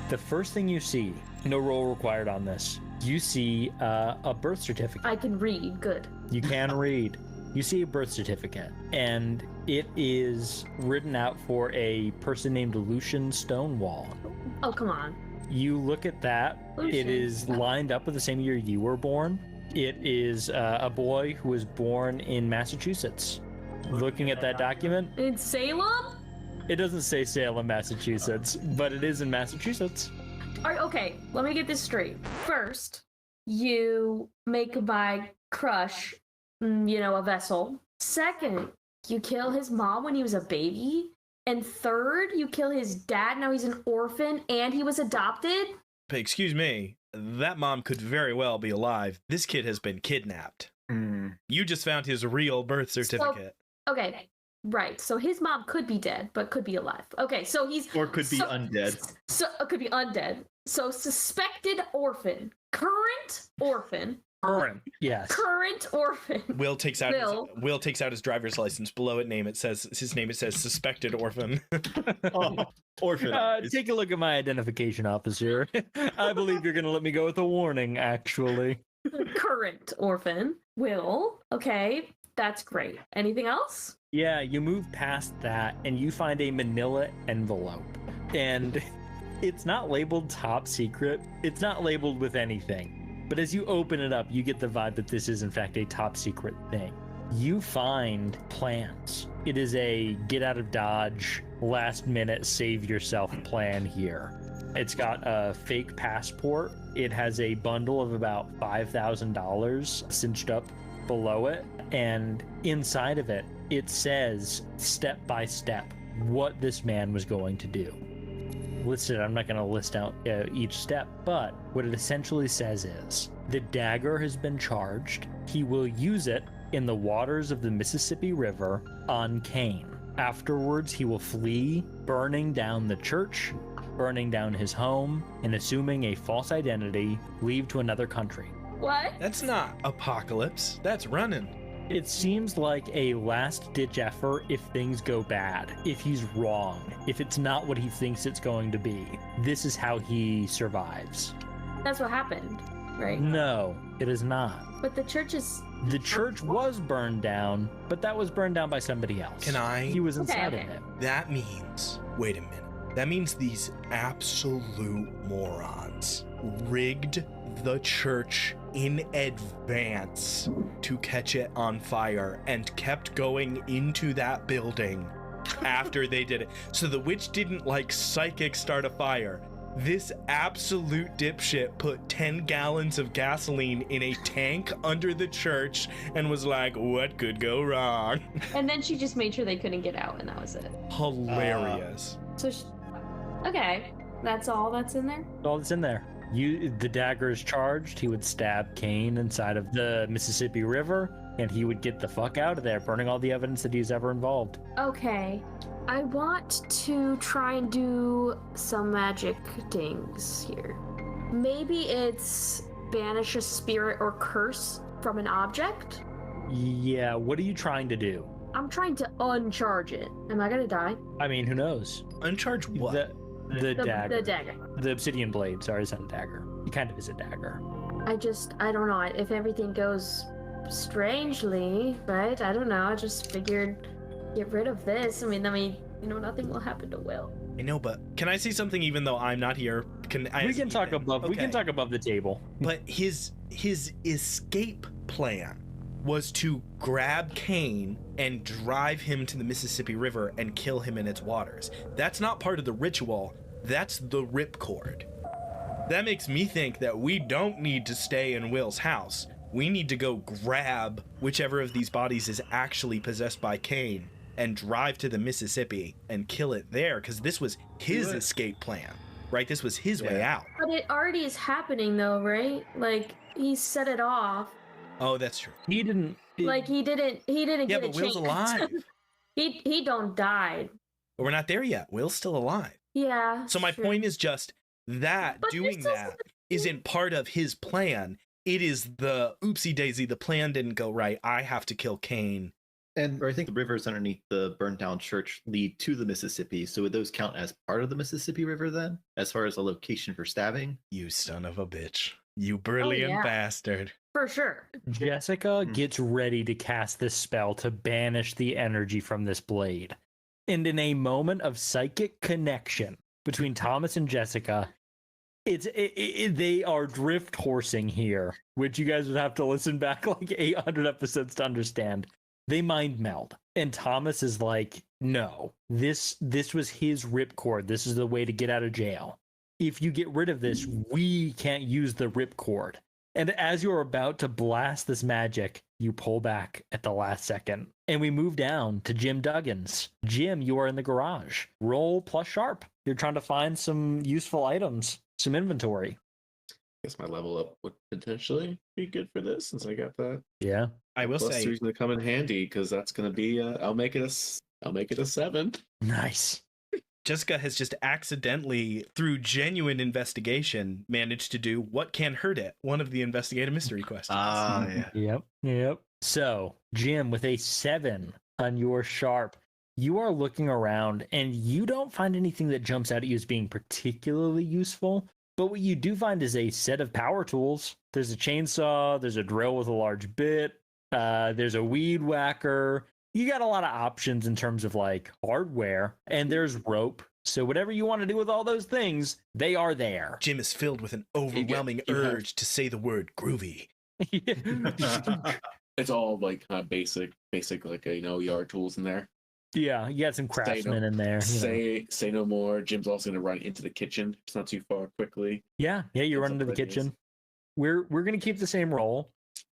The first thing you see, no roll required on this, you see a birth certificate. I can read, good. You can read. You see a birth certificate, and it is written out for a person named Lucian Stonewall. Oh, come on. You look at that. Lucian. It is lined up with the same year you were born. It is a boy who was born in Massachusetts. Looking at that document, In Salem? it doesn't say Salem, Massachusetts, but it is in Massachusetts. All right, okay, let me get this straight. First, you make my crush, a vessel. Second, you kill his mom when he was a baby. And third, you kill his dad, now he's an orphan, and he was adopted? But excuse me, that mom could very well be alive. This kid has been kidnapped. You just found his real birth certificate. Okay, right. So his mom could be dead, but could be alive. Okay, so he's... Or could be undead. So could be undead. So suspected orphan. Current orphan. Current, yes. Current orphan. Will takes out his driver's license. Below it says suspected orphan. Orphan. Take a look at my identification, officer. I believe you're going to let me go with a warning, actually. Current orphan. Will. Okay, that's great. Anything else? Yeah, you move past that and you find a manila envelope. And it's not labeled top secret. It's not labeled with anything. But as you open it up, you get the vibe that this is in fact a top secret thing. You find plans. It is a get out of Dodge, last minute save yourself plan here. It's got a fake passport. It has a bundle of about $5,000 cinched up below it. And inside of it, it says step by step what this man was going to do. Listed, I'm not going to list out each step, but what it essentially says is the dagger has been charged. He will use it in the waters of the Mississippi River on Cain. Afterwards, he will flee, burning down the church, burning down his home, and assuming a false identity, leave to another country. What? That's not apocalypse. That's running. It seems like a last-ditch effort if things go bad, if he's wrong, if it's not what he thinks it's going to be. This is how he survives. That's what happened, right? No, it is not. But the church is... The church was burned down, but that was burned down by somebody else. He was inside of it. That means... Wait a minute. That means these absolute morons rigged the church in advance to catch it on fire and kept going into that building after they did it. So the witch didn't like psychic start a fire. This absolute dipshit put 10 gallons of gasoline in a tank under the church and was like, what could go wrong? And then she just made sure they couldn't get out, and that was it. Hilarious. So, okay, that's all that's in there? All that's in there. The dagger is charged. He would stab Cain inside of the Mississippi River, and he would get the fuck out of there, burning all the evidence that he's ever involved. Okay. I want to try and do some magic things here. Maybe it's banish a spirit or curse from an object? Yeah, what are you trying to do? I'm trying to uncharge it. Am I gonna die? I mean, who knows? Uncharge what? The dagger. The dagger. The obsidian blade. Sorry, it's not a dagger. It kind of is a dagger. I don't know. If everything goes strangely, right? I don't know. I just figured get rid of this. I mean, nothing will happen to Will. I know, but can I say something even though I'm not here? We can talk above the table. But his escape plan was to grab Cain and drive him to the Mississippi River and kill him in its waters. That's not part of the ritual. That's the ripcord. That makes me think that we don't need to stay in Will's house. We need to go grab whichever of these bodies is actually possessed by Cain and drive to the Mississippi and kill it there, because this was his escape plan, right? This was his way out. But it already is happening though, right? Like, he set it off. Oh, that's true. He didn't Yeah, get but a Will's chance. alive. he don't die. But we're not there yet. Will's still alive. Yeah. So my true. point is just that But doing this that isn't part of his plan. It is the oopsie daisy. The plan didn't go right. I have to kill Cain. And I think the rivers underneath the burned down church lead to the Mississippi. So would those count as part of the Mississippi River then, as far as a location for stabbing? You son of a bitch. You brilliant yeah. bastard. For sure. Jessica gets ready to cast this spell to banish the energy from this blade. And in a moment of psychic connection between Thomas and Jessica, they are drift horsing here, which you guys would have to listen back like 800 episodes to understand. They mind meld. And Thomas is like, no, this was his ripcord. This is the way to get out of jail. If you get rid of this, we can't use the ripcord. And as you're about to blast this magic, you pull back at the last second. And we move down to Jim Duggins. Jim, you are in the garage. Roll plus sharp. You're trying to find some useful items, some inventory. Guess my level up would potentially be good for this, since I got that. Yeah. I will Plus say, 3's gonna come in handy, because that's gonna be I'll make it a 7. Nice. Jessica has just accidentally, through genuine investigation, managed to do What Can Hurt It, one of the investigative mystery questions. Yeah. Yep. So, Jim, with a 7 on your sharp, you are looking around and you don't find anything that jumps out at you as being particularly useful. But what you do find is a set of power tools. There's a chainsaw, there's a drill with a large bit, there's a weed whacker. You got a lot of options in terms of like hardware, and there's rope. So whatever you want to do with all those things, they are there. Jim is filled with an overwhelming urge to say the word groovy. It's all like kind of basic like yard tools in there. Yeah, you got some craftsmen in there. Say no more. Jim's also gonna run into the kitchen. It's not too far quickly. Yeah, you run into the ideas. kitchen. We're gonna keep the same roll.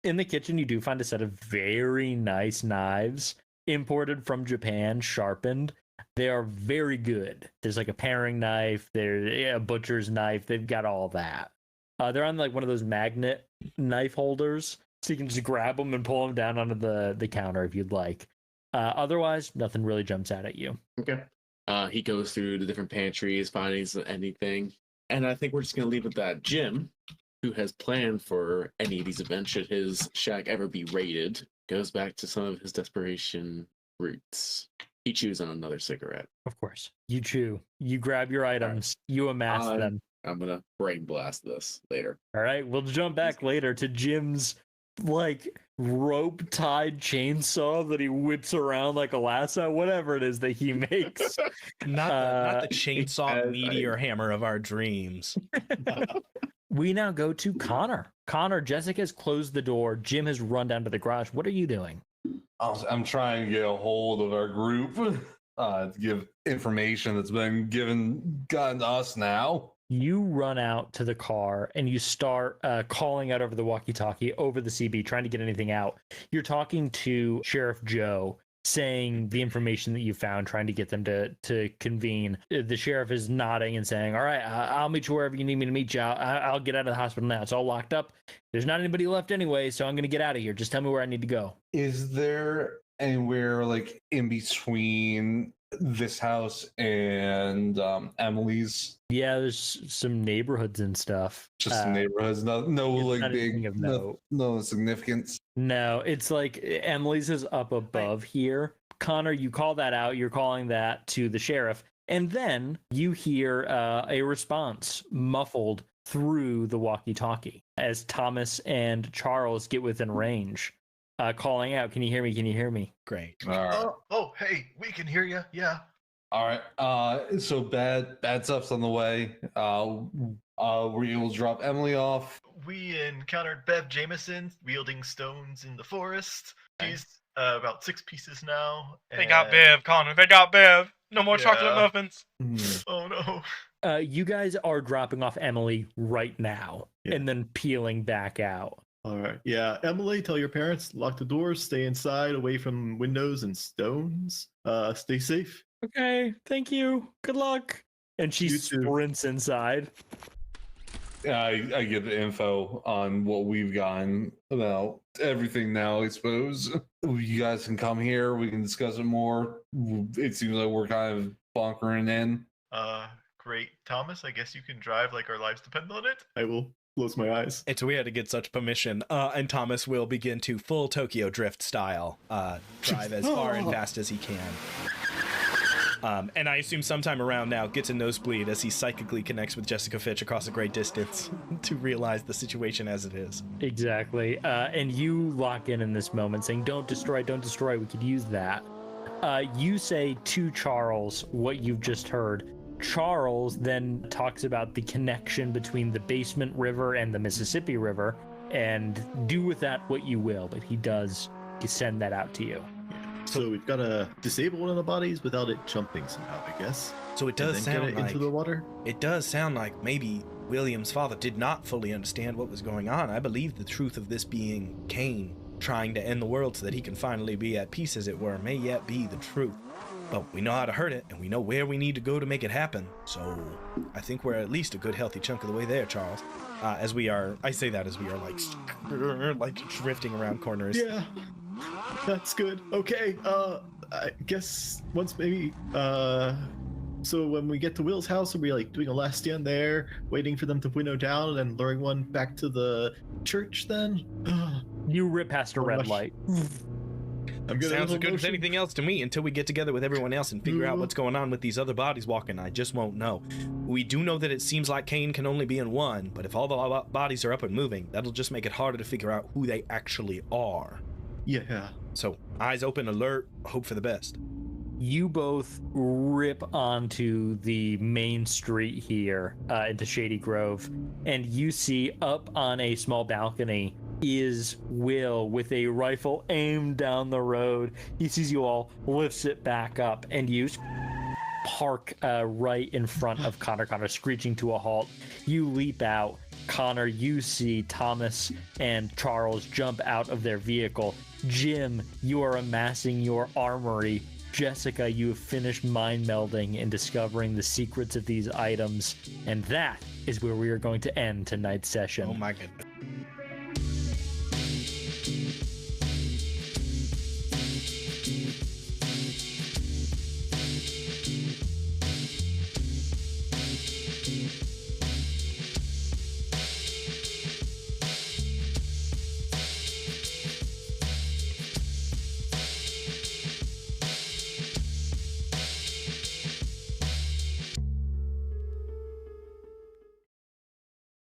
In the kitchen, you do find a set of very nice knives imported from Japan, sharpened. They are very good. There's like a paring knife, there's a butcher's knife. They've got all that. They're on like one of those magnet knife holders, so you can just grab them and pull them down onto the counter if you'd like. Otherwise, nothing really jumps out at you. Okay. He goes through the different pantries, finding anything, and I think we're just gonna leave it that Jim, who has planned for any of these events should his shack ever be raided, goes back to some of his desperation roots. He chews on another cigarette. Of course. You chew. You grab your items. You amass them. I'm gonna brain blast this later. All right. We'll jump back later to Jim's like rope-tied chainsaw that he whips around like a lasso, whatever it is that he makes. Not the chainsaw as meteor hammer of our dreams. We now go to Connor. Connor, Jessica has closed the door. Jim has run down to the garage. What are you doing? I'm trying to get a hold of our group to give information that's been gotten to us now. You run out to the car and you start calling out over the walkie-talkie, over the CB, trying to get anything out. You're talking to Sheriff Joe, saying the information that you found, trying to get them to convene. The sheriff is nodding and saying, all right, I'll meet you wherever you need me to meet you. I'll get out of the hospital now. It's all locked up. There's not anybody left anyway, so I'm going to get out of here. Just tell me where I need to go. Is there anywhere like in between this house and Emily's? Yeah, there's some neighborhoods and stuff. Just neighborhoods, no like not anything big, of note. no significance. No, it's like Emily's is up above here. Connor, you call that out. You're calling that to the sheriff. And then you hear a response muffled through the walkie-talkie as Thomas and Charles get within range, calling out, can you hear me? Can you hear me? Great. All right. Oh, hey, we can hear you. Yeah. All right. So bad stuff's on the way. Were you able to drop Emily off? We encountered Bev Jameson wielding stones in the forest. She's about 6 pieces now. They got and- Bev, Connor. They got Bev. No more Yeah. chocolate muffins. Oh no. You guys are dropping off Emily right now Yeah. and then peeling back out. All right. Yeah. Emily, tell your parents, lock the doors, stay inside, away from windows and stones. Stay safe. Okay, thank you. Good luck. And she You too. sprints inside. I get the info on what we've gotten about everything now, I suppose. You guys can come here. We can discuss it more. It seems like we're kind of bunkering in. Great. Thomas, I guess you can drive like our lives depend on it. I will close my eyes. It's weird to get such permission. And Thomas will begin to full Tokyo Drift style drive as far and fast as he can. And I assume sometime around now gets a nosebleed as he psychically connects with Jessica Fitch across a great distance to realize the situation as it is. Exactly. And you lock in this moment saying, don't destroy, we could use that. You say to Charles what you've just heard. Charles then talks about the connection between the Basement River and the Mississippi River, and do with that what you will, but he does send that out to you. So we've got to disable one of the bodies without it jumping somehow, I guess. So it does And then sound get it like into the water. it does sound like maybe William's father did not fully understand what was going on. I believe the truth of this being Cain trying to end the world so that he can finally be at peace, as it were, may yet be the truth. But we know how to hurt it, and we know where we need to go to make it happen. So I think we're at least a good healthy chunk of the way there, Charles. As we are, I say that as we are like drifting around corners. Yeah, that's good. Okay, I guess once maybe, so when we get to Will's house, are we like doing a last stand there, waiting for them to winnow down and then luring one back to the church then? You rip past a red gosh. light. I'm getting a Sounds as little good as motion. anything else to me until we get together with everyone else and figure out what's going on with these other bodies walking. I just won't know. We do know that it seems like Cain can only be in one, but if all the bodies are up and moving, that'll just make it harder to figure out who they actually are. Yeah. So eyes open, alert, hope for the best. You both rip onto the main street here into Shady Grove, and you see up on a small balcony is Will with a rifle aimed down the road. He sees you all, lifts it back up, and you park right in front of Connor, screeching to a halt. You leap out. Connor, you see Thomas and Charles jump out of their vehicle. Jim, you are amassing your armory. Jessica, you have finished mind melding and discovering the secrets of these items. And that is where we are going to end tonight's session. Oh my goodness.